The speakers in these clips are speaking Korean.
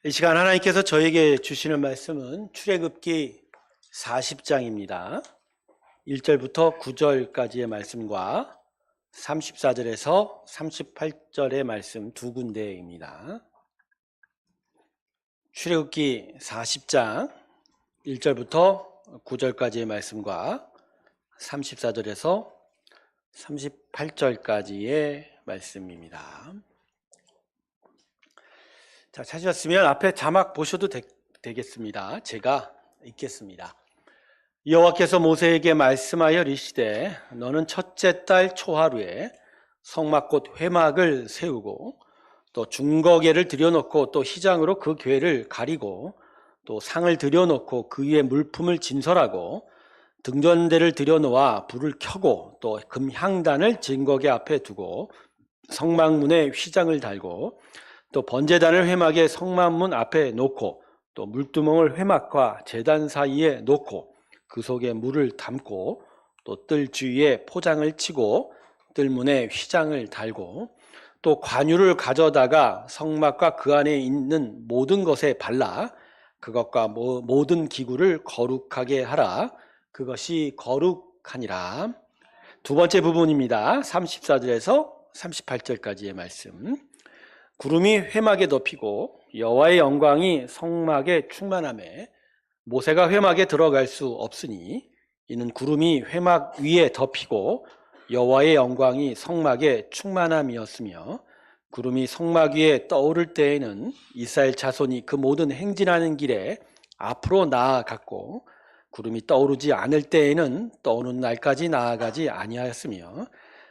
이 시간 하나님께서 저에게 주시는 말씀은 출애굽기 40장입니다. 1절부터 9절까지의 말씀과 34절에서 38절의 말씀 두 군데입니다. 출애굽기 40장 1절부터 9절까지의 말씀과 34절에서 38절까지의 말씀입니다. 자, 찾으셨으면 앞에 자막 보셔도 되겠습니다. 제가 읽겠습니다. 여호와께서 모세에게 말씀하여 이르시되 너는 첫째 달 초하루에 성막 곧 회막을 세우고 또 중거궤를 들여놓고 또 휘장으로 그 궤를 가리고 또 상을 들여놓고 그 위에 물품을 진설하고 등전대를 들여놓아 불을 켜고 또 금향단을 증거궤 앞에 두고 성막문에 휘장을 달고 또 번제단을 회막의 성막문 앞에 놓고 또 물두멍을 회막과 제단 사이에 놓고 그 속에 물을 담고 또 뜰 주위에 포장을 치고 뜰문에 휘장을 달고 또 관유를 가져다가 성막과 그 안에 있는 모든 것에 발라 그것과 모든 기구를 거룩하게 하라. 그것이 거룩하니라. 두 번째 부분입니다. 34절에서 38절까지의 말씀. 구름이 회막에 덮이고 여호와의 영광이 성막에 충만하매 모세가 회막에 들어갈 수 없으니 이는 구름이 회막 위에 덮이고 여호와의 영광이 성막에 충만함이었으며 구름이 성막 위에 떠오를 때에는 이스라엘 자손이 그 모든 행진하는 길에 앞으로 나아갔고 구름이 떠오르지 않을 때에는 떠오르는 날까지 나아가지 아니하였으며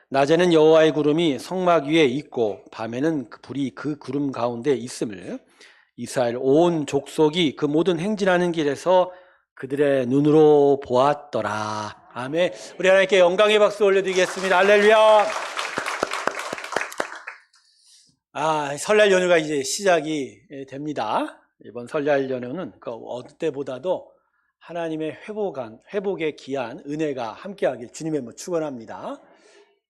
낮에는 여호와의 구름이 성막 위에 있고 밤에는 불이 그 구름 가운데 있음을 이스라엘 온 족속이 그 모든 행진하는 길에서 그들의 눈으로 보았더라. 아멘. 우리 하나님께 영광의 박수 올려드리겠습니다. 할렐루야. 설날 연휴가 이제 시작이 됩니다. 이번 설날 연휴는 그 어느 때보다도 하나님의 회복의 귀한 은혜가 함께하길 주님의 축원합니다.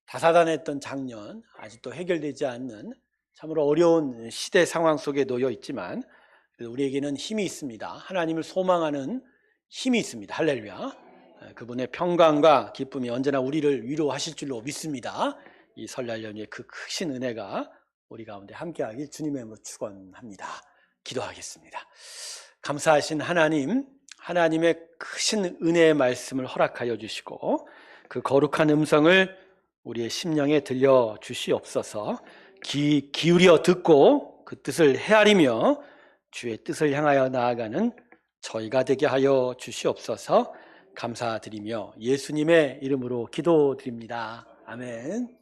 다사다난했던 작년, 아직도 해결되지 않는 참으로 어려운 시대 상황 속에 놓여 있지만 우리에게는 힘이 있습니다. 하나님을 소망하는 힘이 있습니다. 할렐루야. 그분의 평강과 기쁨이 언제나 우리를 위로하실 줄로 믿습니다. 이 설날 연휴의 그 크신 은혜가 우리 가운데 함께하길 주님의 이름으로 축원합니다. 기도하겠습니다. 감사하신 하나님, 하나님의 크신 은혜의 말씀을 허락하여 주시고 그 거룩한 음성을 우리의 심령에 들려주시옵소서. 기울여 듣고 그 뜻을 헤아리며 주의 뜻을 향하여 나아가는 저희가 되게 하여 주시옵소서. 감사드리며 예수님의 이름으로 기도드립니다. 아멘.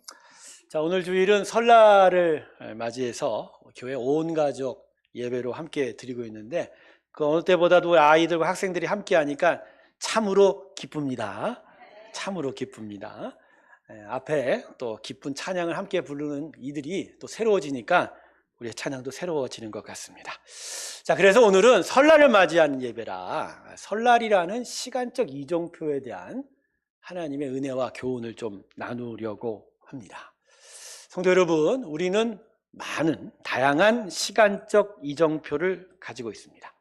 자, 오늘 주일은 설날을 맞이해서 교회 온 가족 예배로 함께 드리고 있는데 그 어느 때보다도 아이들과 학생들이 함께 하니까 참으로 기쁩니다. 참으로 기쁩니다. 앞에 또 기쁜 찬양을 함께 부르는 이들이 또 새로워지니까 우리의 찬양도 새로워지는 것 같습니다. 자, 그래서 오늘은 설날을 맞이하는 예배라 설날이라는 시간적 이정표에 대한 하나님의 은혜와 교훈을 좀 나누려고 합니다. 성도 여러분, 우리는 많은 다양한 시간적 이정표를 가지고 있습니다.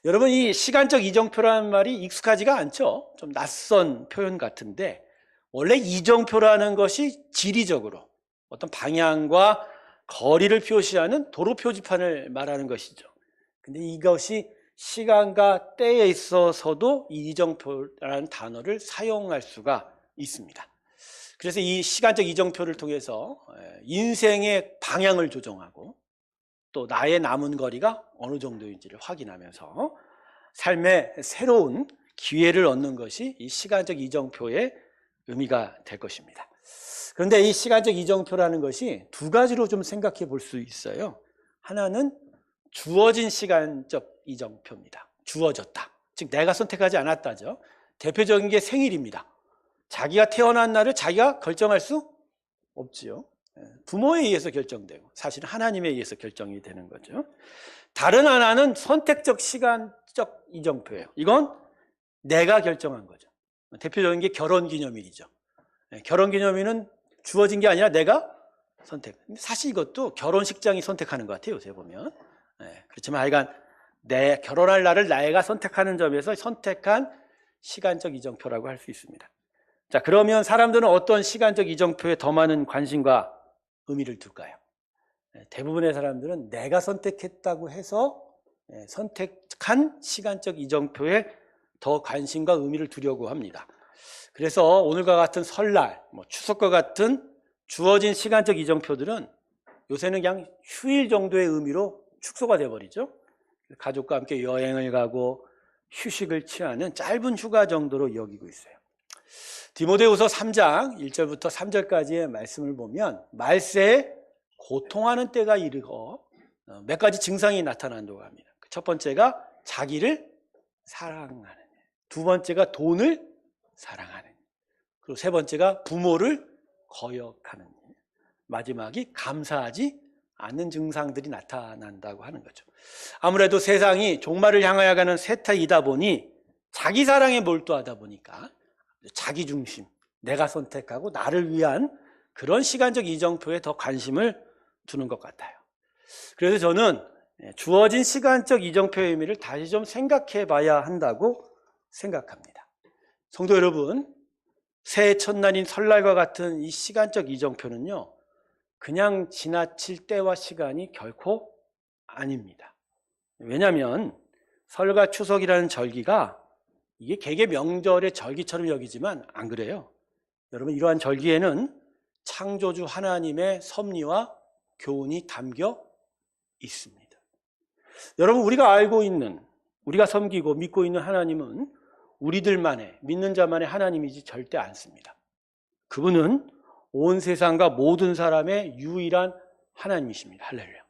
여러분, 이 시간적 이정표라는 말이 익숙하지가 않죠? 좀 낯선 표현 같은데 원래 이정표라는 것이 지리적으로 어떤 방향과 거리를 표시하는 도로 표지판을 말하는 것이죠. 근데 이것이 시간과 때에 있어서도 이 이정표라는 단어를 사용할 수가 있습니다. 그래서 이 시간적 이정표를 통해서 인생의 방향을 조정하고 또 나의 남은 거리가 어느 정도인지를 확인하면서 삶의 새로운 기회를 얻는 것이 이 시간적 이정표의 의미가 될 것입니다. 그런데 이 시간적 이정표라는 것이 두 가지로 좀 생각해 볼 수 있어요. 하나는 주어진 시간적 이정표입니다. 주어졌다. 즉 내가 선택하지 않았다죠. 대표적인 게 생일입니다. 자기가 태어난 날을 자기가 결정할 수 없지요. 부모에 의해서 결정되고 사실은 하나님에 의해서 결정이 되는 거죠. 다른 하나는 선택적 시간적 이정표예요. 이건 내가 결정한 거죠. 대표적인 게 결혼기념일이죠. 결혼기념일은 주어진 게 아니라 내가 선택. 사실 이것도 결혼식장이 선택하는 것 같아요. 요새 보면 그렇지만 하여간 내 결혼할 날을 내가 선택하는 점에서 선택한 시간적 이정표라고 할 수 있습니다. 자, 그러면 사람들은 어떤 시간적 이정표에 더 많은 관심과 의미를 둘까요? 대부분의 사람들은 내가 선택했다고 해서 선택한 시간적 이정표에 더 관심과 의미를 두려고 합니다. 그래서 오늘과 같은 설날, 추석과 같은 주어진 시간적 이정표들은 요새는 그냥 휴일 정도의 의미로 축소가 돼버리죠. 가족과 함께 여행을 가고 휴식을 취하는 짧은 휴가 정도로 여기고 있어요. 디모데후서 3장 1절부터 3절까지의 말씀을 보면 말세에 고통하는 때가 이르고 몇 가지 증상이 나타난다고 합니다. 첫 번째가 자기를 사랑하는, 두 번째가 돈을 사랑하는, 그리고 세 번째가 부모를 거역하는, 마지막이 감사하지 않는 증상들이 나타난다고 하는 거죠. 아무래도 세상이 종말을 향하여 가는 세태이다 보니 자기 사랑에 몰두하다 보니까 자기 중심, 내가 선택하고 나를 위한 그런 시간적 이정표에 더 관심을 두는 것 같아요. 그래서 저는 주어진 시간적 이정표의 의미를 다시 좀 생각해 봐야 한다고 생각합니다. 성도 여러분, 새해 첫날인 설날과 같은 이 시간적 이정표는요, 그냥 지나칠 때와 시간이 결코 아닙니다. 왜냐하면 설과 추석이라는 절기가 이게 개개 명절의 절기처럼 여기지만 안 그래요. 여러분, 이러한 절기에는 창조주 하나님의 섭리와 교훈이 담겨 있습니다. 여러분, 우리가 알고 있는, 우리가 섬기고 믿고 있는 하나님은 우리들만의, 믿는 자만의 하나님이지 절대 않습니다. 그분은 온 세상과 모든 사람의 유일한 하나님이십니다. 할렐루야.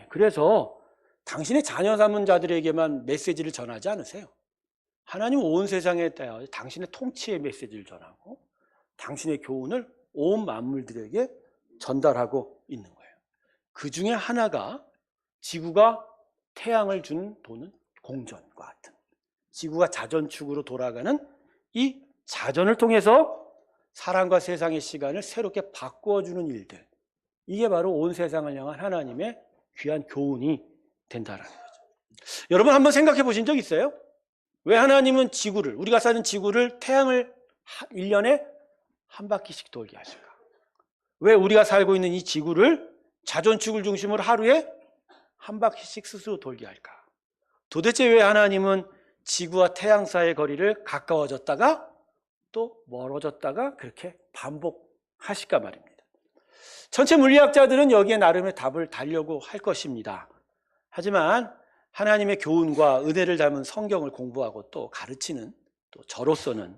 그래서 당신의 자녀 삼은 자들에게만 메시지를 전하지 않으세요. 하나님은 온 세상에 대하여 당신의 통치의 메시지를 전하고 당신의 교훈을 온 만물들에게 전달하고 있는 거예요. 그 중에 하나가 지구가 태양을 도는 공전과 같은, 지구가 자전축으로 돌아가는 이 자전을 통해서 사람과 세상의 시간을 새롭게 바꿔주는 일들, 이게 바로 온 세상을 향한 하나님의 귀한 교훈이 된다는 거죠. 여러분, 한번 생각해 보신 적 있어요? 왜 하나님은 지구를, 우리가 사는 지구를, 태양을 1년에 한 바퀴씩 돌게 하실까? 왜 우리가 살고 있는 이 지구를 자전축을 중심으로 하루에 한 바퀴씩 스스로 돌게 할까? 도대체 왜 하나님은 지구와 태양 사이의 거리를 가까워졌다가 또 멀어졌다가 그렇게 반복하실까 말입니다. 전체 물리학자들은 여기에 나름의 답을 달려고 할 것입니다. 하지만 하나님의 교훈과 은혜를 담은 성경을 공부하고 또 가르치는 또 저로서는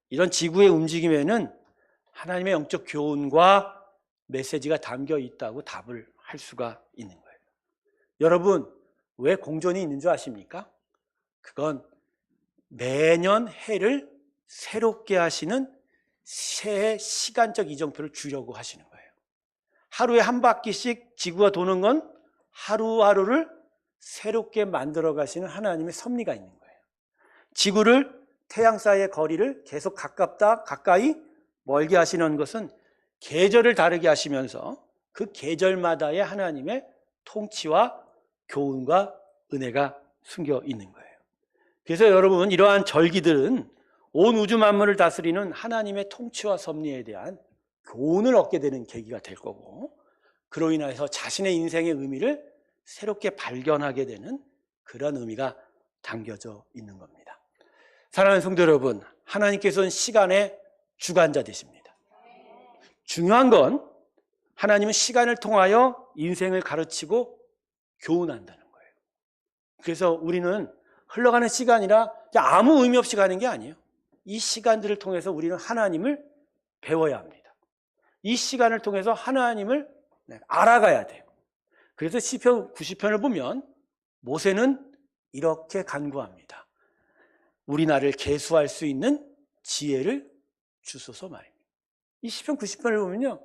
이런 지구의 움직임에는 하나님의 영적 교훈과 메시지가 담겨 있다고 답을 할 수가 있는 거예요. 여러분, 왜 공전이 있는 줄 아십니까? 그건 매년 해를 새롭게 하시는 새해 시간적 이정표를 주려고 하시는 거예요. 하루에 한 바퀴씩 지구가 도는 건 하루하루를 새롭게 만들어 가시는 하나님의 섭리가 있는 거예요. 지구를, 태양 사이의 거리를 계속 가깝다 가까이 멀게 하시는 것은 계절을 다르게 하시면서 그 계절마다의 하나님의 통치와 교훈과 은혜가 숨겨 있는 거예요. 그래서 여러분, 이러한 절기들은 온 우주 만물을 다스리는 하나님의 통치와 섭리에 대한 교훈을 얻게 되는 계기가 될 거고, 그로 인해서 자신의 인생의 의미를 새롭게 발견하게 되는 그런 의미가 담겨져 있는 겁니다. 사랑하는 성도 여러분, 하나님께서는 시간의 주관자 되십니다. 중요한 건 하나님은 시간을 통하여 인생을 가르치고 교훈한다는 거예요. 그래서 우리는 흘러가는 시간이라 아무 의미 없이 가는 게 아니에요. 이 시간들을 통해서 우리는 하나님을 배워야 합니다. 이 시간을 통해서 하나님을 알아가야 돼요. 그래서 시편 90편을 보면 모세는 이렇게 간구합니다. 우리 나를 계수할 수 있는 지혜를 주소서 말입니다. 이 시편 90편을 보면요,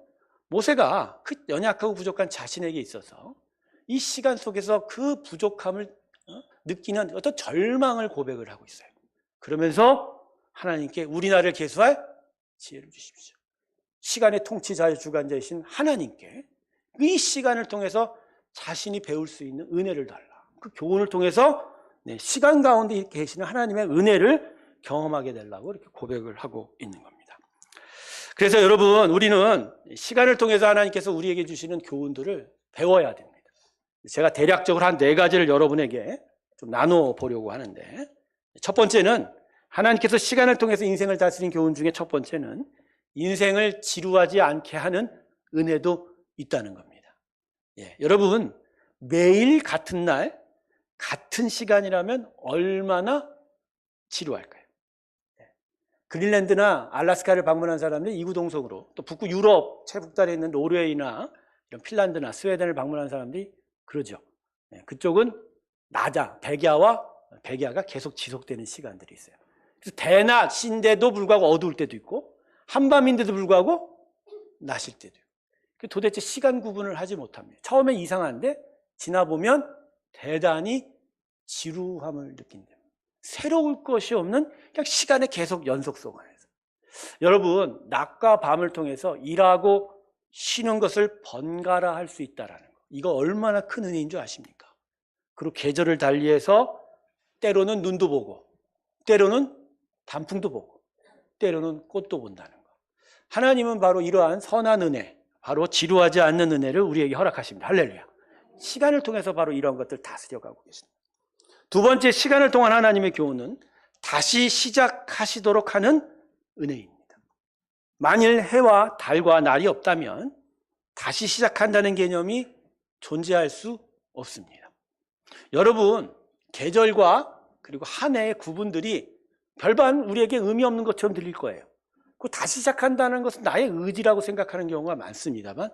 모세가 그 연약하고 부족한 자신에게 있어서 이 시간 속에서 그 부족함을 느끼는 어떤 절망을 고백을 하고 있어요. 그러면서 하나님께 우리 나를 계수할 지혜를 주십시오. 시간의 통치자의 주관자이신 하나님께 이 시간을 통해서 자신이 배울 수 있는 은혜를 달라. 그 교훈을 통해서 시간 가운데 계시는 하나님의 은혜를 경험하게 되려고 이렇게 고백을 하고 있는 겁니다. 그래서 여러분, 우리는 시간을 통해서 하나님께서 우리에게 주시는 교훈들을 배워야 됩니다. 제가 대략적으로 한 4가지를 여러분에게 좀 나눠 보려고 하는데, 첫 번째는 하나님께서 시간을 통해서 인생을 다스린 교훈 중에 첫 번째는 인생을 지루하지 않게 하는 은혜도 있다는 겁니다. 여러분, 매일 같은 날 같은 시간이라면 얼마나 지루할까요? 그린랜드나 알래스카를 방문한 사람들이 이구동성으로, 또 북구 유럽 최북단에 있는 노르웨이나 이런 핀란드나 스웨덴을 방문한 사람들이 그러죠. 그쪽은 낮아, 백야가 계속 지속되는 시간들이 있어요. 그래서 대낮인데도 불구하고 어두울 때도 있고, 한밤인데도 불구하고 낮일 때도 있고, 도대체 시간 구분을 하지 못합니다. 처음엔 이상한데 지나보면 대단히 지루함을 느낀다. 새로울 것이 없는 그냥 시간의 계속 연속성 안에서. 여러분, 낮과 밤을 통해서 일하고 쉬는 것을 번갈아 할 수 있다는 거, 이거 얼마나 큰 은혜인 줄 아십니까? 그리고 계절을 달리해서 때로는 눈도 보고, 때로는 단풍도 보고, 때로는 꽃도 본다는 거. 하나님은 바로 이러한 선한 은혜, 바로 지루하지 않는 은혜를 우리에게 허락하십니다. 할렐루야. 시간을 통해서 바로 이런 것들 다스려가고 계십니다. 두 번째, 시간을 통한 하나님의 교훈은 다시 시작하시도록 하는 은혜입니다. 만일 해와 달과 날이 없다면 다시 시작한다는 개념이 존재할 수 없습니다. 여러분, 계절과 그리고 한 해의 구분들이 별반 우리에게 의미 없는 것처럼 들릴 거예요. 그 다시 시작한다는 것은 나의 의지라고 생각하는 경우가 많습니다만,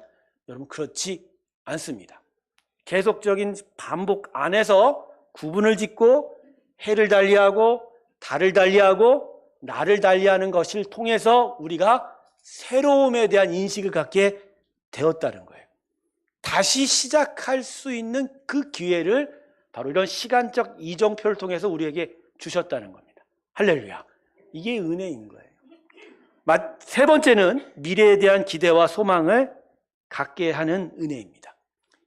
여러분, 그렇지 않습니다. 계속적인 반복 안에서 구분을 짓고 해를 달리하고 달을 달리하고 날을 달리하는 것을 통해서 우리가 새로움에 대한 인식을 갖게 되었다는 거예요. 다시 시작할 수 있는 그 기회를 바로 이런 시간적 이정표를 통해서 우리에게 주셨다는 겁니다. 할렐루야. 이게 은혜인 거예요. 세 번째는 미래에 대한 기대와 소망을 갖게 하는 은혜입니다.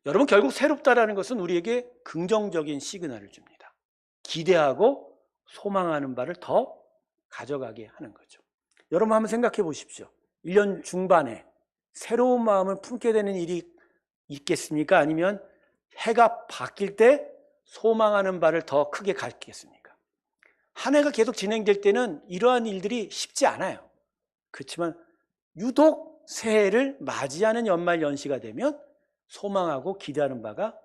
여러분, 결국 새롭다라는 것은 우리에게 긍정적인 시그널을 줍니다. 기대하고 소망하는 바를 더 가져가게 하는 거죠. 여러분, 한번 생각해 보십시오. 1년 중반에 새로운 마음을 품게 되는 일이 있겠습니까? 아니면 해가 바뀔 때 소망하는 바를 더 크게 갖겠습니까? 한 해가 계속 진행될 때는 이러한 일들이 쉽지 않아요. 그렇지만 유독 새해를 맞이하는 연말 연시가 되면 소망하고 기대하는 바가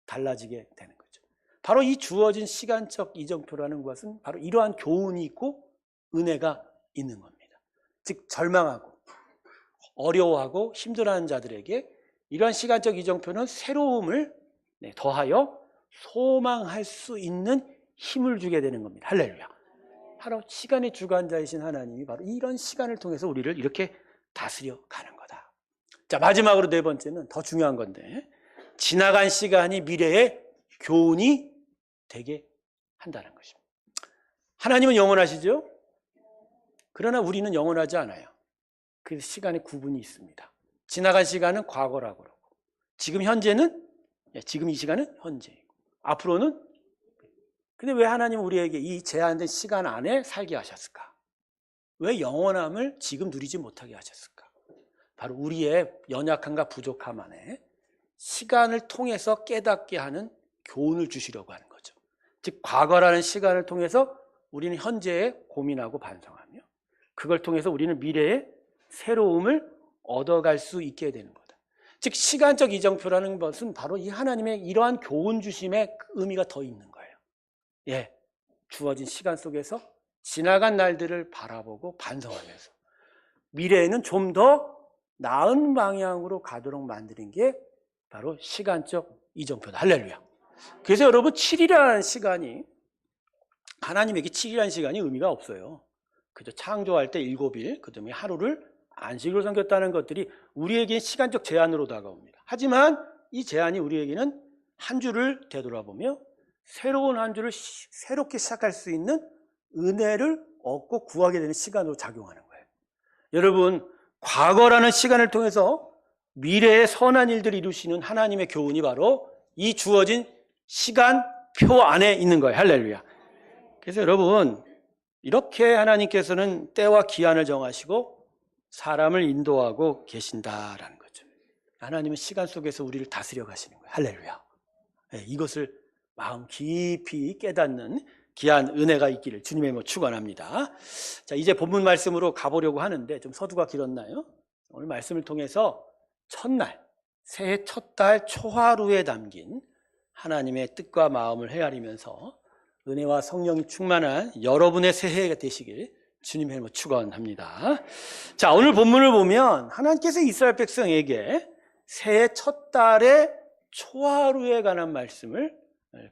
달라지게 되는 거죠. 바로 이 주어진 시간적 이정표라는 것은 바로 이러한 교훈이 있고 은혜가 있는 겁니다. 즉, 절망하고 어려워하고 힘들어하는 자들에게 이러한 시간적 이정표는 새로움을 더하여 소망할 수 있는 힘을 주게 되는 겁니다. 할렐루야. 바로 시간의 주관자이신 하나님이 바로 이런 시간을 통해서 우리를 이렇게 다스려 가는 거다. 자, 마지막으로 네 번째는 더 중요한 건데, 지나간 시간이 미래의 교훈이 되게 한다는 것입니다. 하나님은 영원하시죠? 그러나 우리는 영원하지 않아요. 그 시간의 구분이 있습니다. 지나간 시간은 과거라고 그러고, 지금 현재는, 지금 이 시간은 현재이고, 앞으로는. 근데 왜 하나님은 우리에게 이 제한된 시간 안에 살게 하셨을까? 왜 영원함을 지금 누리지 못하게 하셨을까? 바로 우리의 연약함과 부족함 안에 시간을 통해서 깨닫게 하는 교훈을 주시려고 하는 거죠. 즉, 과거라는 시간을 통해서 우리는 현재에 고민하고 반성하며, 그걸 통해서 우리는 미래에 새로움을 얻어갈 수 있게 되는 거다. 즉, 시간적 이정표라는 것은 바로 이 하나님의 이러한 교훈 주심의 의미가 더 있는 거예요. 주어진 시간 속에서 지나간 날들을 바라보고 반성하면서 미래에는 좀 더 나은 방향으로 가도록 만드는 게 바로 시간적 이정표다. 할렐루야. 그래서 여러분, 7일이라는 시간이, 하나님에게 7일이라는 시간이 의미가 없어요. 그저 창조할 때 7일, 그 다음에 하루를 안식으로 섬겼다는 것들이 우리에게는 시간적 제한으로 다가옵니다. 하지만 이 제한이 우리에게는 한 주를 되돌아보며 새로운 한 주를 새롭게 시작할 수 있는 은혜를 얻고 구하게 되는 시간으로 작용하는 거예요. 여러분, 과거라는 시간을 통해서 미래의 선한 일들을 이루시는 하나님의 교훈이 바로 이 주어진 시간표 안에 있는 거예요. 할렐루야. 그래서 여러분, 이렇게 하나님께서는 때와 기한을 정하시고 사람을 인도하고 계신다라는 거죠. 하나님은 시간 속에서 우리를 다스려 가시는 거예요. 할렐루야. 네, 이것을 마음 깊이 깨닫는 귀한 은혜가 있기를 주님의 이름으로 축원합니다. 자, 이제 본문 말씀으로 가보려고 하는데 좀 서두가 길었나요? 오늘 말씀을 통해서 첫날, 새해 첫 달 초하루에 담긴 하나님의 뜻과 마음을 헤아리면서 은혜와 성령이 충만한 여러분의 새해가 되시길 주님의 이름으로 축원합니다. 자, 오늘 본문을 보면 하나님께서 이스라엘 백성에게 새해 첫 달의 초하루에 관한 말씀을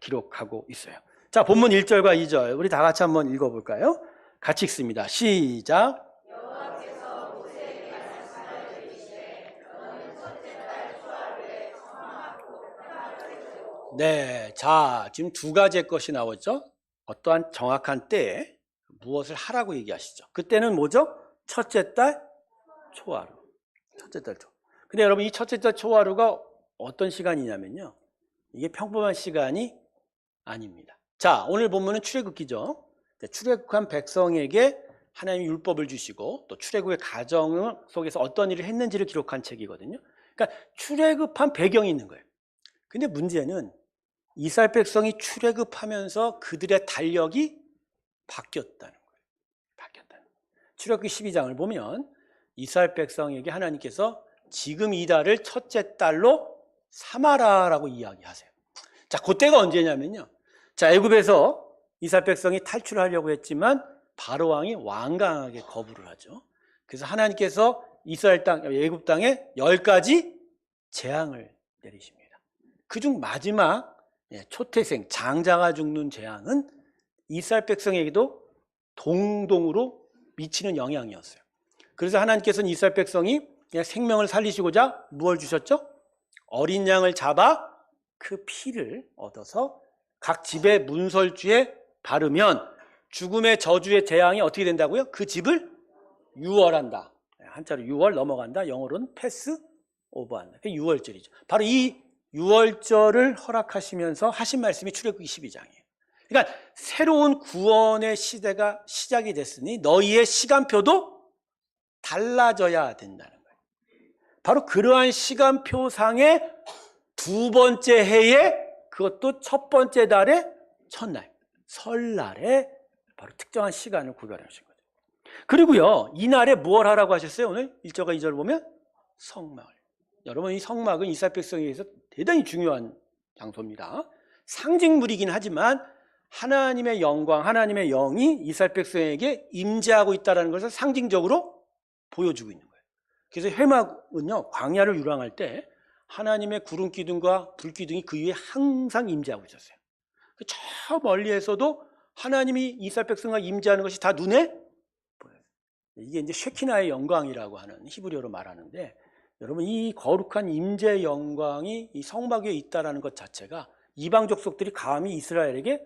기록하고 있어요. 자, 본문 1절과 2절 우리 다 같이 한번 읽어볼까요? 같이 읽습니다. 시작. 여호와께서 모세에게 말씀하여 이르시되 너는 첫째 달 초하루에 성막하고 회막을 세우고. 네, 자, 지금 두 가지의 것이 나오죠. 어떠한 정확한 때에 무엇을 하라고 얘기하시죠. 그때는 뭐죠? 첫째 달 초하루. 첫째 달 초하루. 근데 여러분, 이 첫째 달 초하루가 어떤 시간이냐면요, 이게 평범한 시간이 아닙니다. 자, 오늘 본문은 출애굽기죠. 출애굽한 백성에게 하나님이 율법을 주시고 또 출애굽의 과정 속에서 어떤 일을 했는지를 기록한 책이거든요. 그러니까 출애굽한 배경이 있는 거예요. 근데 문제는 이스라엘 백성이 출애굽하면서 그들의 달력이 바뀌었다는 거예요. 바뀌었다는 거예요. 출애굽기 12장을 보면 이스라엘 백성에게 하나님께서 지금 이 달을 첫째 달로 삼아라라고 이야기하세요. 자, 그때가 언제냐면요, 자, 애굽에서 이스라엘 백성이 탈출하려고 했지만 바로 왕이 완강하게 거부를 하죠. 그래서 하나님께서 이스라엘 땅, 애굽 땅에 10가지 재앙을 내리십니다. 그중 마지막 초태생, 장자가 죽는 재앙은 이스라엘 백성에게도 동동으로 미치는 영향이었어요. 그래서 하나님께서는 이스라엘 백성이 그냥 생명을 살리시고자 무엇을 주셨죠? 어린 양을 잡아 그 피를 얻어서 각 집의 문설주에 바르면 죽음의 저주의 재앙이 어떻게 된다고요? 그 집을 유월한다. 한자로 유월 넘어간다. 영어로는 패스 오버한다. 그게 유월절이죠. 바로 이 유월절을 허락하시면서 하신 말씀이 출애굽기 12장이에요. 그러니까 새로운 구원의 시대가 시작이 됐으니 너희의 시간표도 달라져야 된다는 거예요. 바로 그러한 시간표상의 두 번째 해에, 그것도 첫 번째 달의 첫날, 설날에 바로 특정한 시간을 구별하신 거죠. 그리고요, 이날에 뭘 하라고 하셨어요? 오늘 1절과 2절을 보면 성막을. 여러분, 이 성막은 이스라엘 백성에게서 대단히 중요한 장소입니다. 상징물이긴 하지만 하나님의 영광, 하나님의 영이 이스라엘 백성에게 임재하고 있다는 것을 상징적으로 보여주고 있는 거예요. 그래서 회막은요, 광야를 유랑할 때 하나님의 구름 기둥과 불 기둥이 그 위에 항상 임재하고 있었어요. 저 멀리에서도 하나님이 이스라엘 백성과 임재하는 것이 다 눈에 보여요. 이게 이제 쉐키나의 영광이라고 하는 히브리어로 말하는데, 여러분, 이 거룩한 임재 영광이 이 성막 위에 있다라는 것 자체가 이방 족속들이 감히 이스라엘에게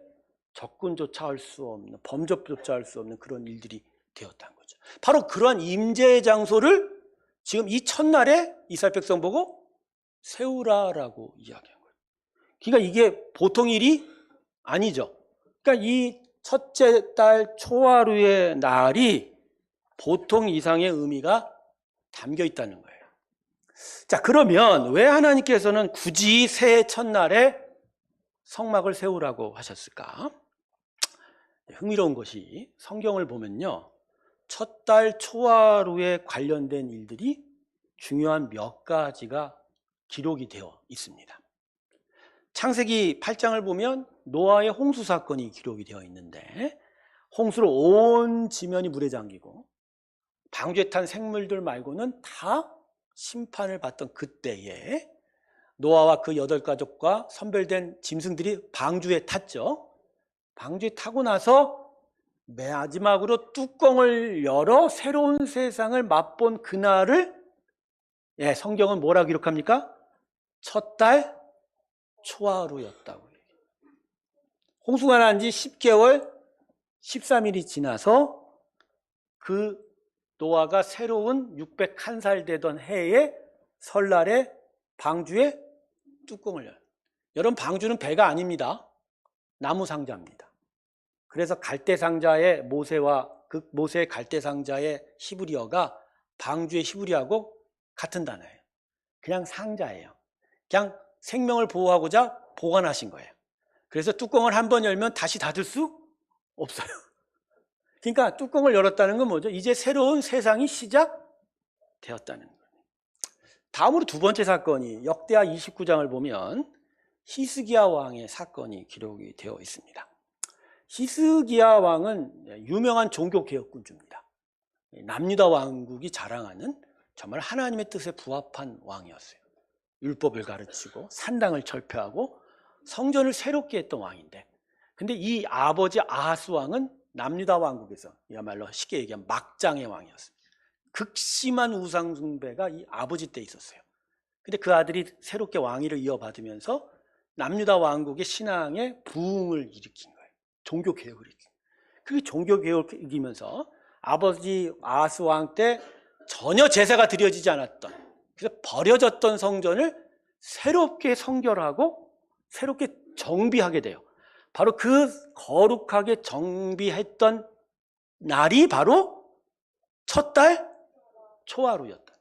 접근조차 할 수 없는, 범접조차 할 수 없는 그런 일들이 되었다는 거죠. 바로 그러한 임재의 장소를 지금 이 첫날에 이스라엘 백성 보고 세우라라고 이야기한 거예요. 그러니까 이게 보통 일이 아니죠. 그러니까 이 첫째 달 초하루의 날이 보통 이상의 의미가 담겨 있다는 거예요. 자, 그러면 왜 하나님께서는 굳이 새해 첫날에 성막을 세우라고 하셨을까? 흥미로운 것이 성경을 보면요, 첫 달 초하루에 관련된 일들이 중요한 몇 가지가 기록이 되어 있습니다. 창세기 8장을 보면 노아의 홍수 사건이 기록이 되어 있는데, 홍수로 온 지면이 물에 잠기고 방주에 탄 생물들 말고는 다 심판을 받던 그때에 노아와 그 8가족과 선별된 짐승들이 방주에 탔죠. 방주에 타고 나서 마지막으로 뚜껑을 열어 새로운 세상을 맛본 그날을 성경은 뭐라고 기록합니까? 첫 달 초하루였다고. 홍수가 난 지 10개월 13일이 지나서 그 노아가 새로운 601살 되던 해에 설날에 방주에 뚜껑을 열어요. 여러분, 방주는 배가 아닙니다. 나무 상자입니다. 그래서 갈대 상자의 모세와 그 모세의 갈대 상자의 히브리어가 방주의 히브리어하고 같은 단어예요. 그냥 상자예요. 그냥 생명을 보호하고자 보관하신 거예요. 그래서 뚜껑을 한번 열면 다시 닫을 수 없어요. 그러니까 뚜껑을 열었다는 건 뭐죠? 이제 새로운 세상이 시작되었다는 거예요. 다음으로 두 번째 사건이 역대하 29장을 보면 히스기야 왕의 사건이 기록이 되어 있습니다. 히스기야 왕은 유명한 종교개혁군주입니다. 남유다 왕국이 자랑하는 정말 하나님의 뜻에 부합한 왕이었어요. 율법을 가르치고 산당을 철폐하고 성전을 새롭게 했던 왕인데, 근데 이 아버지 아하스 왕은 남유다 왕국에서 이야말로 쉽게 얘기하면 막장의 왕이었습니다. 극심한 우상 숭배가 이 아버지 때 있었어요. 근데 그 아들이 새롭게 왕위를 이어받으면서 남유다 왕국의 신앙에 부흥을 일으킨 거예요. 종교 개혁을 일으킨 거예요. 그게 종교 개혁이면서 아버지 아하스 왕 때 전혀 제사가 드려지지 않았던, 그래서 버려졌던 성전을 새롭게 성결하고 새롭게 정비하게 돼요. 바로 그 거룩하게 정비했던 날이 바로 첫 달 초하루였다.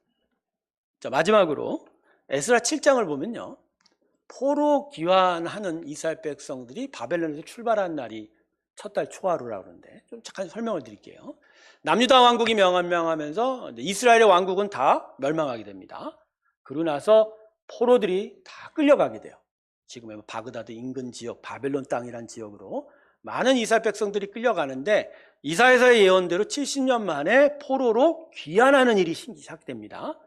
자, 마지막으로 에스라 7장을 보면요, 포로 귀환하는 이스라엘 백성들이 바벨론에서 출발한 날이 첫 달 초하루라고 그러는데, 좀 잠깐 설명을 드릴게요. 남유다 왕국이 멸망하면서 이스라엘의 왕국은 다 멸망하게 됩니다. 그러고 나서 포로들이 다 끌려가게 돼요. 지금의 바그다드 인근 지역, 바벨론 땅이란 지역으로 많은 이스라엘 백성들이 끌려가는데, 이사야서의 예언대로 70년 만에 포로로 귀환하는 일이 시작됩니다.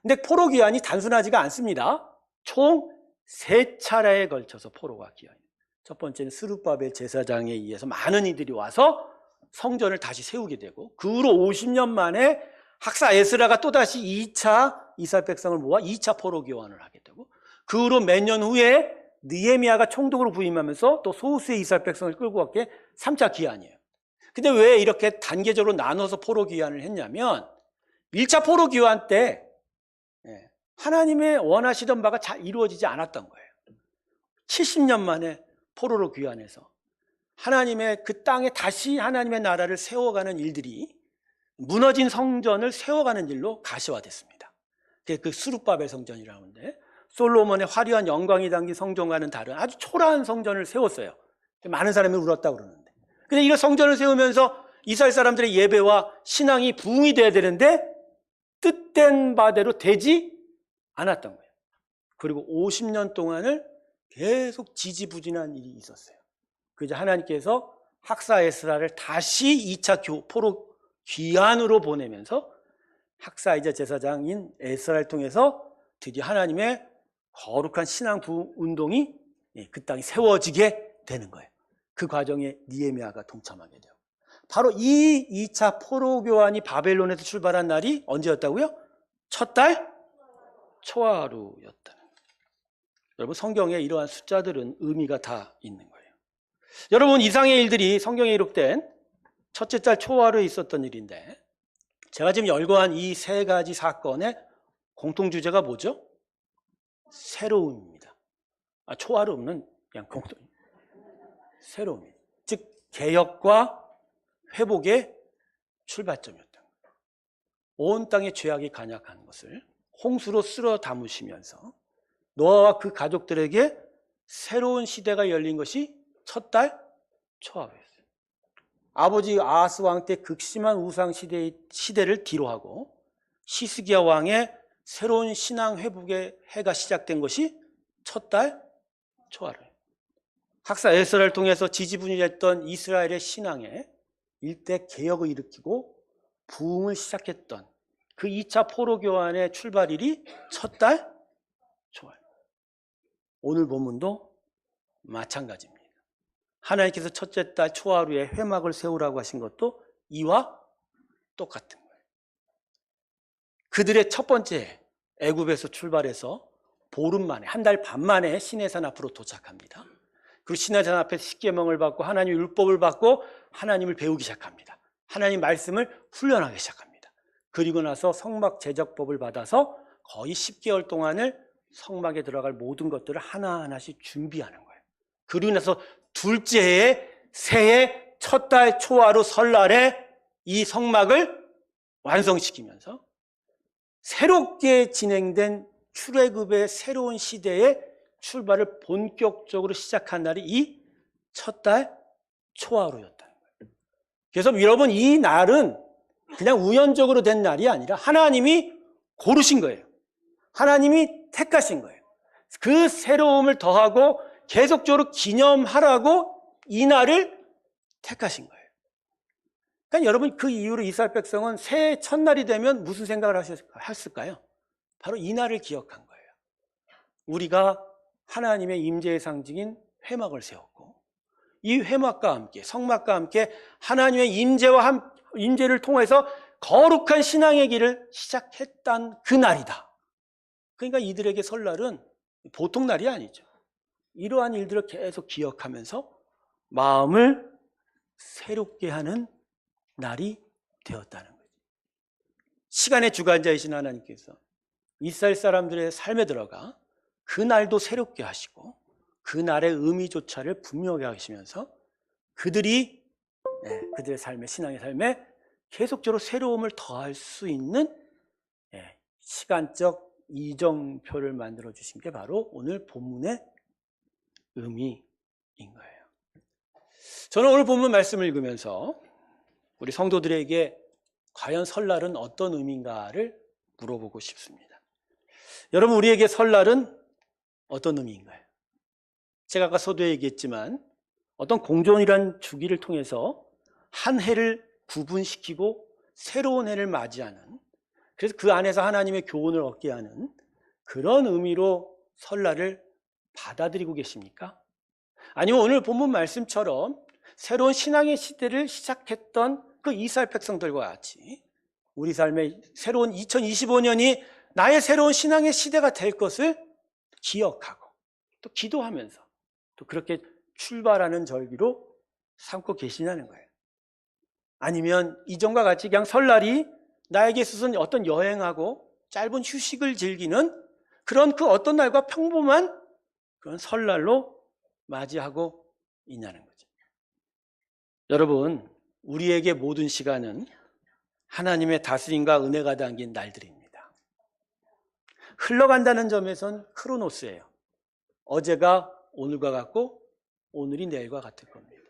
근데 포로 귀환이 단순하지가 않습니다. 총 3차례에 걸쳐서 포로가 귀환해요. 첫 번째는 스룹바벨 제사장에 의해서 많은 이들이 와서 성전을 다시 세우게 되고, 그 후로 50년 만에 학사 에스라가 또다시 2차 이스라엘 백성을 모아 2차 포로 귀환을 하게 되고, 그 후로 몇 년 후에 느헤미야가 총독으로 부임하면서 또 소수의 이스라엘 백성을 끌고 왔게 3차 귀환이에요. 근데 왜 이렇게 단계적으로 나눠서 포로 귀환을 했냐면, 1차 포로 귀환 때 하나님의 원하시던 바가 잘 이루어지지 않았던 거예요. 70년 만에 포로로 귀환해서 하나님의 그 땅에 다시 하나님의 나라를 세워가는 일들이 무너진 성전을 세워가는 일로 가시화됐습니다. 그게 그 스룹바벨 성전이라고 하는데, 솔로몬의 화려한 영광이 담긴 성전과는 다른 아주 초라한 성전을 세웠어요. 많은 사람이 울었다고 그러는데, 근데 이런 성전을 세우면서 이스라엘 사람들의 예배와 신앙이 부흥이 돼야 되는데 뜻된 바대로 되지 않았던 거예요. 그리고 50년 동안을 계속 지지부진한 일이 있었어요. 그래서 하나님께서 학사 에스라를 다시 2차 포로 귀환으로 보내면서 학사이자 제사장인 에스라를 통해서 드디어 하나님의 거룩한 신앙 부흥 운동이 그 땅이 세워지게 되는 거예요. 그 과정에 느헤미야가 동참하게 돼요. 바로 이 2차 포로 교환이 바벨론에서 출발한 날이 언제였다고요? 첫 달 초하루였다는 거예요. 여러분, 성경에 이러한 숫자들은 의미가 다 있는 거예요. 여러분, 이상의 일들이 성경에 기록된 첫째 달 초하루에 있었던 일인데, 제가 지금 열거한 이 3가지 사건의 공통주제가 뭐죠? 새로움입니다. 초하루 없는 그냥 새로움입니다. 즉 개혁과 회복의 출발점이었던 거예요. 온 땅의 죄악이 간약한 것을 홍수로 쓸어 담으시면서 노아와 그 가족들에게 새로운 시대가 열린 것이 첫 달 초하루였어요. 아버지 아하스 왕 때 극심한 우상 시대를 뒤로하고 히스기야 왕의 새로운 신앙 회복의 해가 시작된 것이 첫 달 초하루예요. 학사 에스라를 통해서 지지분열했던 이스라엘의 신앙에 일대 개혁을 일으키고 부흥을 시작했던 그 2차 포로 교환의 출발일이 첫 달 초하루. 오늘 본문도 마찬가지입니다. 하나님께서 첫째 달 초하루에 회막을 세우라고 하신 것도 이와 똑같은 거예요. 그들의 첫 번째 애굽에서 출발해서 보름 만에, 한 달 반 만에 시내산 앞으로 도착합니다. 그리고 시내산 앞에 십계명을 받고 하나님의 율법을 받고 하나님을 배우기 시작합니다. 하나님 말씀을 훈련하기 시작합니다. 그리고 나서 성막 제작법을 받아서 거의 10개월 동안을 성막에 들어갈 모든 것들을 하나하나씩 준비하는 거예요. 그리고 나서 둘째 해에 새해 첫 달 초하루 설날에 이 성막을 완성시키면서 새롭게 진행된 출애굽의 새로운 시대의 출발을 본격적으로 시작한 날이 이 첫 달 초하루였다는 거예요. 그래서 여러분, 이 날은 그냥 우연적으로 된 날이 아니라 하나님이 고르신 거예요. 하나님이 택하신 거예요. 그 새로움을 더하고 계속적으로 기념하라고 이 날을 택하신 거예요. 그러니까 여러분, 그 이후로 이스라엘 백성은 새해 첫날이 되면 무슨 생각을 했을까요? 바로 이 날을 기억한 거예요. 우리가 하나님의 임재의 상징인 회막을 세웠고, 이 회막과 함께, 성막과 함께 하나님의 임재를 통해서 거룩한 신앙의 길을 시작했던 그 날이다. 그러니까 이들에게 설날은 보통 날이 아니죠. 이러한 일들을 계속 기억하면서 마음을 새롭게 하는 날이 되었다는 거죠. 시간의 주관자이신 하나님께서 이스라엘 사람들의 삶에 들어가 그 날도 새롭게 하시고 그 날의 의미조차를 분명하게 하시면서 그들의 삶의, 신앙의 삶에 계속적으로 새로움을 더할 수 있는 시간적 이정표를 만들어 주신 게 바로 오늘 본문의 의미인 거예요. 저는 오늘 본문 말씀을 읽으면서 우리 성도들에게 과연 설날은 어떤 의미인가를 물어보고 싶습니다. 여러분, 우리에게 설날은 어떤 의미인가요? 제가 아까 서두에 얘기했지만 어떤 공존이란 주기를 통해서 한 해를 구분시키고 새로운 해를 맞이하는, 그래서 그 안에서 하나님의 교훈을 얻게 하는 그런 의미로 설날을 받아들이고 계십니까? 아니면 오늘 본문 말씀처럼 새로운 신앙의 시대를 시작했던 그 이스라엘 백성들과 같이 우리 삶의 새로운 2025년이 나의 새로운 신앙의 시대가 될 것을 기억하고 또 기도하면서 또 그렇게 출발하는 절기로 삼고 계시냐는 거예요. 아니면 이전과 같이 그냥 설날이 나에게 있어서는 어떤 여행하고 짧은 휴식을 즐기는 그런 그 어떤 날과 평범한 그런 설날로 맞이하고 있냐는 거죠. 여러분, 우리에게 모든 시간은 하나님의 다스림과 은혜가 담긴 날들입니다. 흘러간다는 점에선 크로노스예요. 어제가 오늘과 같고 오늘이 내일과 같을 겁니다.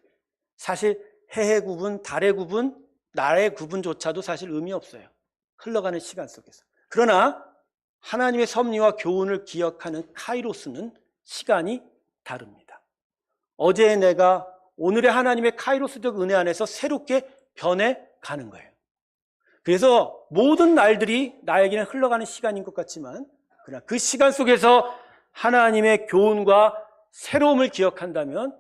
사실 해의 구분, 달의 구분, 날의 구분조차도 사실 의미 없어요. 흘러가는 시간 속에서. 그러나 하나님의 섭리와 교훈을 기억하는 카이로스는 시간이 다릅니다. 어제의 내가 오늘의 하나님의 카이로스적 은혜 안에서 새롭게 변해가는 거예요. 그래서 모든 날들이 나에게는 흘러가는 시간인 것 같지만 그러나 그 시간 속에서 하나님의 교훈과 새로움을 기억한다면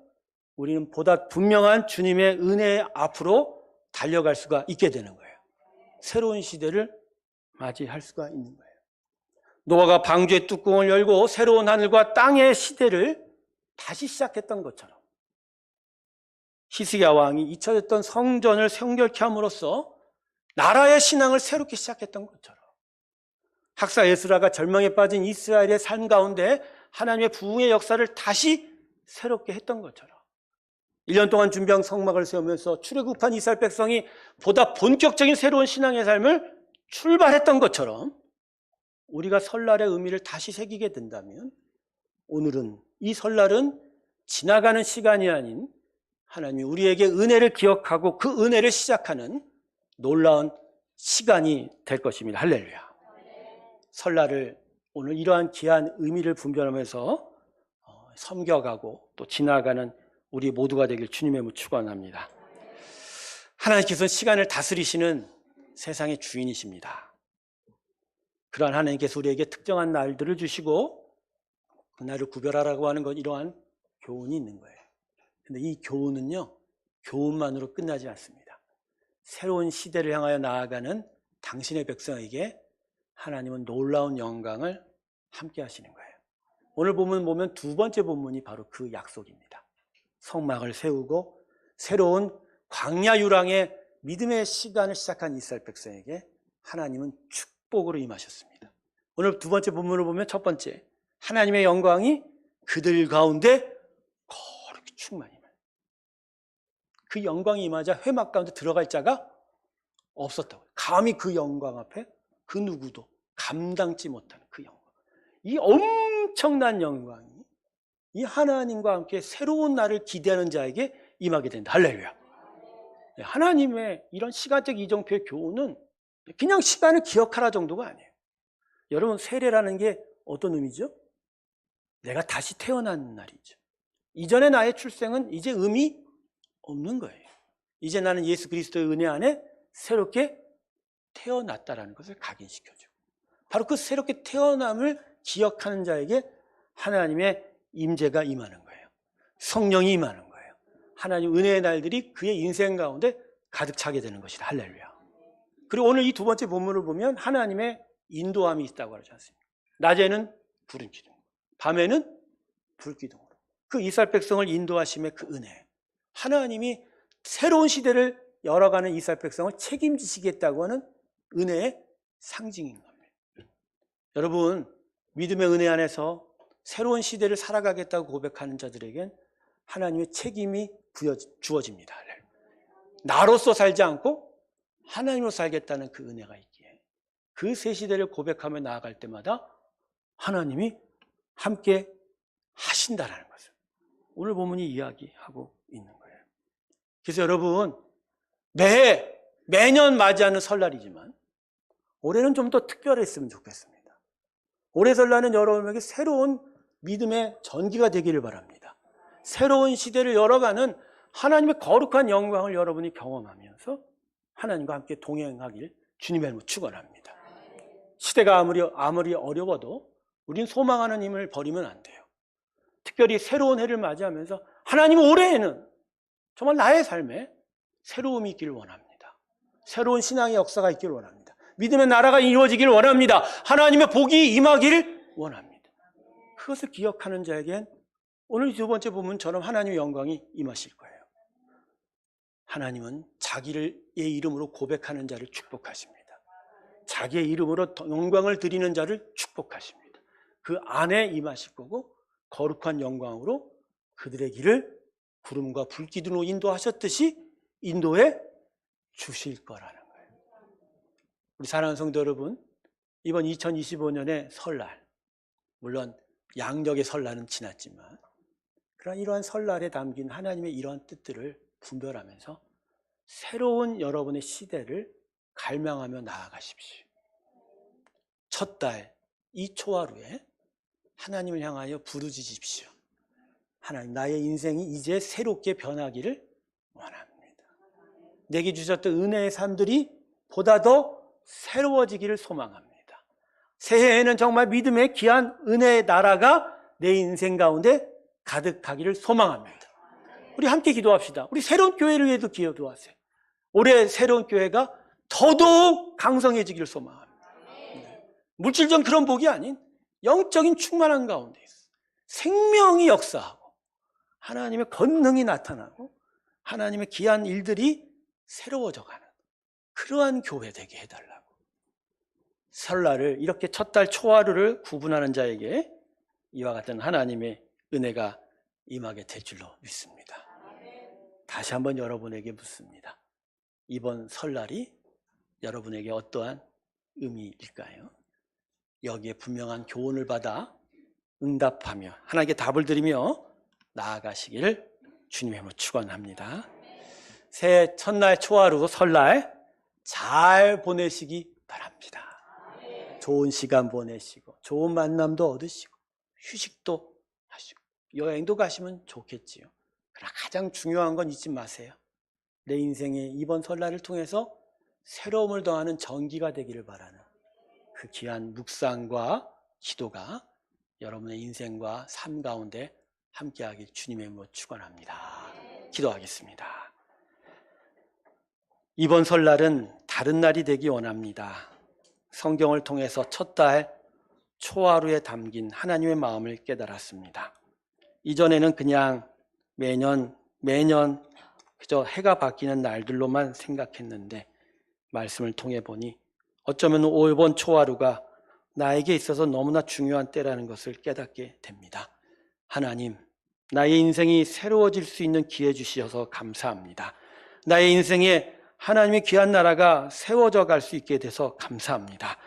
우리는 보다 분명한 주님의 은혜 앞으로 달려갈 수가 있게 되는 거예요. 새로운 시대를 맞이할 수가 있는 거예요. 노아가 방주의 뚜껑을 열고 새로운 하늘과 땅의 시대를 다시 시작했던 것처럼 히스기야 왕이 잊혀졌던 성전을 성결케 함으로써 나라의 신앙을 새롭게 시작했던 것처럼 학사 에스라가 절망에 빠진 이스라엘의 삶 가운데 하나님의 부흥의 역사를 다시 새롭게 했던 것처럼 1년 동안 준비한 성막을 세우면서 출애굽한 이스라엘 백성이 보다 본격적인 새로운 신앙의 삶을 출발했던 것처럼 우리가 설날의 의미를 다시 새기게 된다면 오늘은 이 설날은 지나가는 시간이 아닌 하나님이 우리에게 은혜를 기억하고 그 은혜를 시작하는 놀라운 시간이 될 것입니다. 할렐루야. 설날을 오늘 이러한 귀한 의미를 분별하면서 섬겨가고 또 지나가는 우리 모두가 되길 주님의 이름으로 축원합니다. 하나님께서는 시간을 다스리시는 세상의 주인이십니다. 그러한 하나님께서 우리에게 특정한 날들을 주시고 그 날을 구별하라고 하는 건 이러한 교훈이 있는 거예요. 그런데 이 교훈은요, 교훈만으로 끝나지 않습니다. 새로운 시대를 향하여 나아가는 당신의 백성에게 하나님은 놀라운 영광을 함께 하시는 거예요. 오늘 본문 보면 두 번째 본문이 바로 그 약속입니다. 성막을 세우고 새로운 광야 유랑의 믿음의 시간을 시작한 이스라엘 백성에게 하나님은 축복으로 임하셨습니다. 오늘 두 번째 본문을 보면 첫 번째, 하나님의 영광이 그들 가운데 거룩히 충만히 임하는, 그 영광이 임하자 회막 가운데 들어갈 자가 없었다고요. 감히 그 영광 앞에 그 누구도 감당치 못하는 그 영광, 이 엄청난 영광이 이 하나님과 함께 새로운 날을 기대하는 자에게 임하게 된다. 할렐루야. 하나님의 이런 시간적 이정표의 교훈은 그냥 시간을 기억하라 정도가 아니에요. 여러분, 세례라는 게 어떤 의미죠? 내가 다시 태어난 날이죠. 이전의 나의 출생은 이제 의미 없는 거예요. 이제 나는 예수 그리스도의 은혜 안에 새롭게 태어났다라는 것을 각인시켜주고, 바로 그 새롭게 태어남을 기억하는 자에게 하나님의 임재가 임하는 거예요. 성령이 임하는 거예요. 하나님 은혜의 날들이 그의 인생 가운데 가득 차게 되는 것이다. 할렐루야. 그리고 오늘 이 두 번째 본문을 보면 하나님의 인도함이 있다고 하지 않습니까? 낮에는 구름 기둥, 밤에는 불 기둥으로 그 이스라엘 백성을 인도하심의 그 은혜, 하나님이 새로운 시대를 열어가는 이스라엘 백성을 책임지시겠다고 하는 은혜의 상징인 겁니다. 여러분, 믿음의 은혜 안에서 새로운 시대를 살아가겠다고 고백하는 자들에겐 하나님의 책임이 주어집니다. 나로서 살지 않고 하나님으로 살겠다는 그 은혜가 있기에 그 새 시대를 고백하며 나아갈 때마다 하나님이 함께 하신다라는 것을 오늘 본문이 이야기하고 있는 거예요. 그래서 여러분, 매년 맞이하는 설날이지만 올해는 좀 더 특별했으면 좋겠습니다. 올해 설날은 여러분에게 새로운 믿음의 전기가 되기를 바랍니다. 새로운 시대를 열어가는 하나님의 거룩한 영광을 여러분이 경험하면서 하나님과 함께 동행하길 주님의 이름으로 축원합니다. 시대가 아무리 어려워도 우린 소망하는 힘을 버리면 안 돼요. 특별히 새로운 해를 맞이하면서 하나님, 올해에는 정말 나의 삶에 새로움이 있기를 원합니다. 새로운 신앙의 역사가 있기를 원합니다. 믿음의 나라가 이루어지기를 원합니다. 하나님의 복이 임하기를 원합니다. 그것을 기억하는 자에겐 오늘 두 번째 본문처럼 하나님의 영광이 임하실 거예요. 하나님은 자기의 이름으로 고백하는 자를 축복하십니다. 자기의 이름으로 영광을 드리는 자를 축복하십니다. 그 안에 임하실 거고 거룩한 영광으로 그들의 길을 구름과 불기둥으로 인도하셨듯이 인도해 주실 거라는 거예요. 우리 사랑하는 성도 여러분, 이번 2025년의 설날, 물론 양력의 설날은 지났지만 그러나 이러한 설날에 담긴 하나님의 이러한 뜻들을 분별하면서 새로운 여러분의 시대를 갈망하며 나아가십시오. 첫 달, 이 초하루에 하나님을 향하여 부르짖으십시오. 하나님, 나의 인생이 이제 새롭게 변하기를 원합니다. 내게 주셨던 은혜의 삶들이 보다 더 새로워지기를 소망합니다. 새해에는 정말 믿음의 귀한 은혜의 나라가 내 인생 가운데 가득하기를 소망합니다. 우리 함께 기도합시다. 우리 새로운 교회를 위해도 기도하세요. 올해 새로운 교회가 더더욱 강성해지기를 소망합니다. 물질적 그런 복이 아닌 영적인 충만한 가운데 있어 생명이 역사하고 하나님의 권능이 나타나고 하나님의 귀한 일들이 새로워져가는 그러한 교회 되게 해달라고, 설날을 이렇게 첫 달 초하루를 구분하는 자에게 이와 같은 하나님의 은혜가 임하게 될 줄로 믿습니다. 다시 한번 여러분에게 묻습니다. 이번 설날이 여러분에게 어떠한 의미일까요? 여기에 분명한 교훈을 받아 응답하며 하나님께 답을 드리며 나아가시기를 주님의 이름으로 축원합니다. 새해 첫날 초하루 설날 잘 보내시기 바랍니다. 좋은 시간 보내시고 좋은 만남도 얻으시고 휴식도 하시고 여행도 가시면 좋겠지요. 그러나 가장 중요한 건 잊지 마세요. 내 인생의 이번 설날을 통해서 새로움을 더하는 전기가 되기를 바라는 그 귀한 묵상과 기도가 여러분의 인생과 삶 가운데 함께하길 주님의 이름으로 축원합니다. 기도하겠습니다. 이번 설날은 다른 날이 되기 원합니다. 성경을 통해서 첫 달 초하루에 담긴 하나님의 마음을 깨달았습니다. 이전에는 그냥 매년 그저 해가 바뀌는 날들로만 생각했는데 말씀을 통해 보니 어쩌면 이번 초하루가 나에게 있어서 너무나 중요한 때라는 것을 깨닫게 됩니다. 하나님, 나의 인생이 새로워질 수 있는 기회 주셔서 감사합니다. 나의 인생에 하나님의 귀한 나라가 세워져 갈 수 있게 돼서 감사합니다.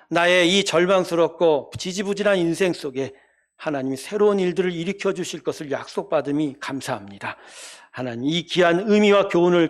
나의 이 절망스럽고 지지부진한 인생 속에 하나님이 새로운 일들을 일으켜 주실 것을 약속받음이 감사합니다. 하나님, 이 귀한 의미와 교훈을